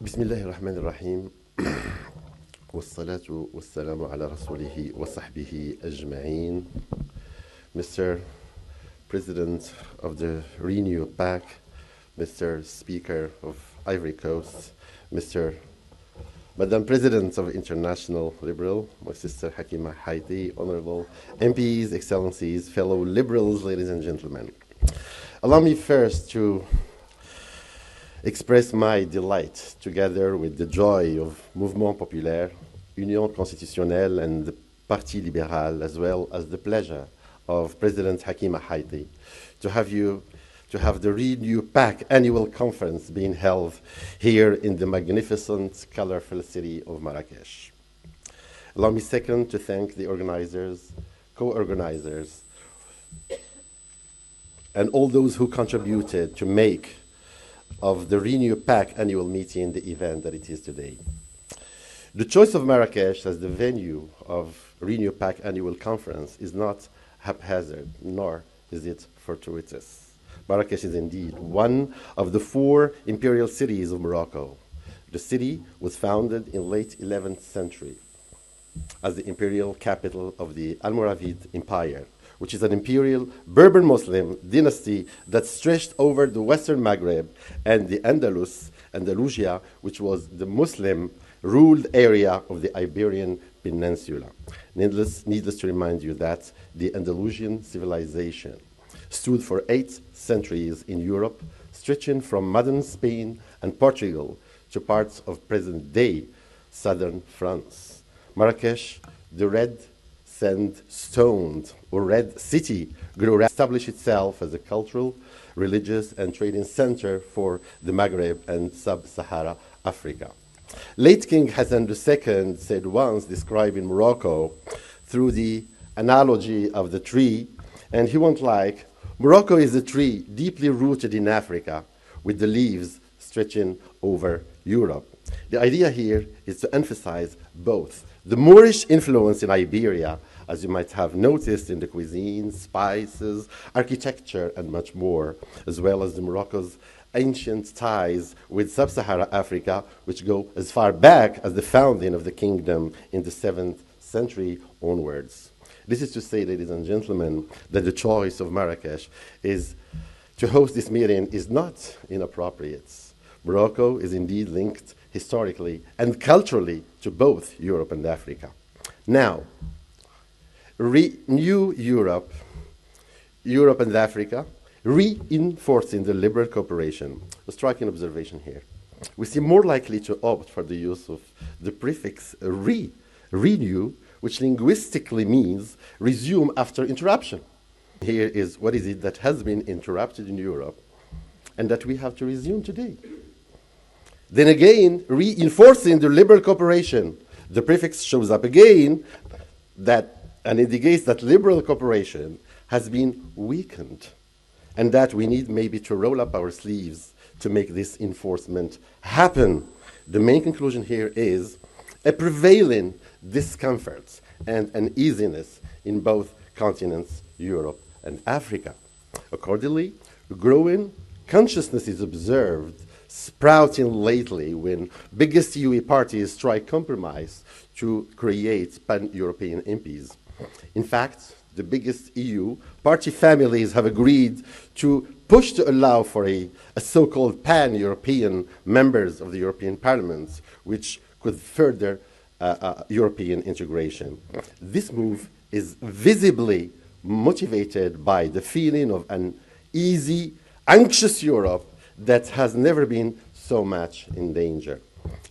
بسم الله الرحمن الرحيم والصلاة والسلام على رسوله وصحبه أجمعين. Mr. President of the Renew PAC, Mr. Speaker of Ivory Coast, Madam President of International Liberal, my sister Hakima Haiti, Honorable MPs, Excellencies, fellow Liberals, ladies and gentlemen. Allow me first to express my delight, together with the joy of Mouvement Populaire, Union Constitutionnelle, and the Parti Libéral, as well as the pleasure of President Hakima Haiti, to have the Renew PAC annual conference being held here in the magnificent, colorful city of Marrakesh. Allow me second to thank the organizers, co-organizers, and all those who contributed to make of the Renew PAC annual meeting the event that it is today. The choice of Marrakesh as the venue of Renew PAC annual conference is not haphazard, nor is it fortuitous. Marrakesh is indeed one of the 4 imperial cities of Morocco. The city was founded in late 11th century as the imperial capital of the Almoravid Empire, which is an imperial Berber Muslim dynasty that stretched over the western Maghreb and the Andalusia, which was the Muslim-ruled area of the Iberian Peninsula. Needless to remind you that the Andalusian civilization stood for 8 centuries in Europe, stretching from modern Spain and Portugal to parts of present-day southern France. Marrakesh, the red sandstone or red city, established itself as a cultural, religious, and trading center for the Maghreb and sub-Sahara Africa. Late King Hassan II said once, describing Morocco through the analogy of the tree, and he went like, Morocco is a tree deeply rooted in Africa with the leaves stretching over Europe. The idea here is to emphasize both the Moorish influence in Iberia, as you might have noticed in the cuisine, spices, architecture, and much more, as well as the Morocco's ancient ties with sub-Sahara Africa, which go as far back as the founding of the kingdom in the 7th century onwards. This is to say, ladies and gentlemen, that the choice of Marrakesh is to host this meeting is not inappropriate. Morocco is indeed linked historically and culturally to both Europe and Africa. Now, Renew Europe and Africa, reinforcing the liberal cooperation. A striking observation here. We seem more likely to opt for the use of the prefix renew, which linguistically means resume after interruption. Here is what is it that has been interrupted in Europe and that we have to resume today. Then again, reinforcing the liberal cooperation. The prefix shows up again and indicates that liberal cooperation has been weakened and that we need maybe to roll up our sleeves to make this enforcement happen. The main conclusion here is a prevailing discomfort and uneasiness in both continents, Europe and Africa. Accordingly, growing consciousness is observed sprouting lately when biggest UE parties try compromise to create pan-European MPs. In fact, the biggest EU party families have agreed to push to allow for a so-called pan-European members of the European Parliament, which could further European integration. This move is visibly motivated by the feeling of an easy, anxious Europe that has never been so much in danger.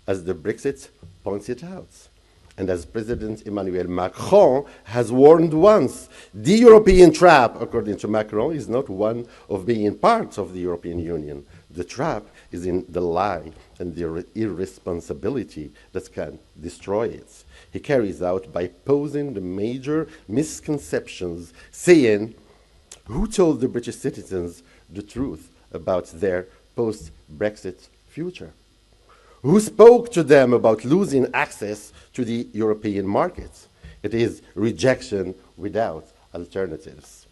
As the Brexit points it out, and as President Emmanuel Macron has warned once, the European trap, according to Macron, is not one of being part of the European Union. The trap is in the lie and the irresponsibility that can destroy it. He carries out by posing the major misconceptions, saying, who told the British citizens the truth about their post-Brexit future? Who spoke to them about losing access to the European market? It is rejection without alternatives.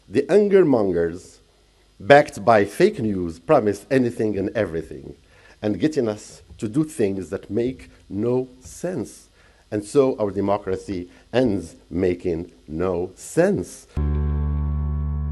The angermongers, backed by fake news, promise anything and everything. and getting us to do things that make no sense. And so our democracy ends making no sense.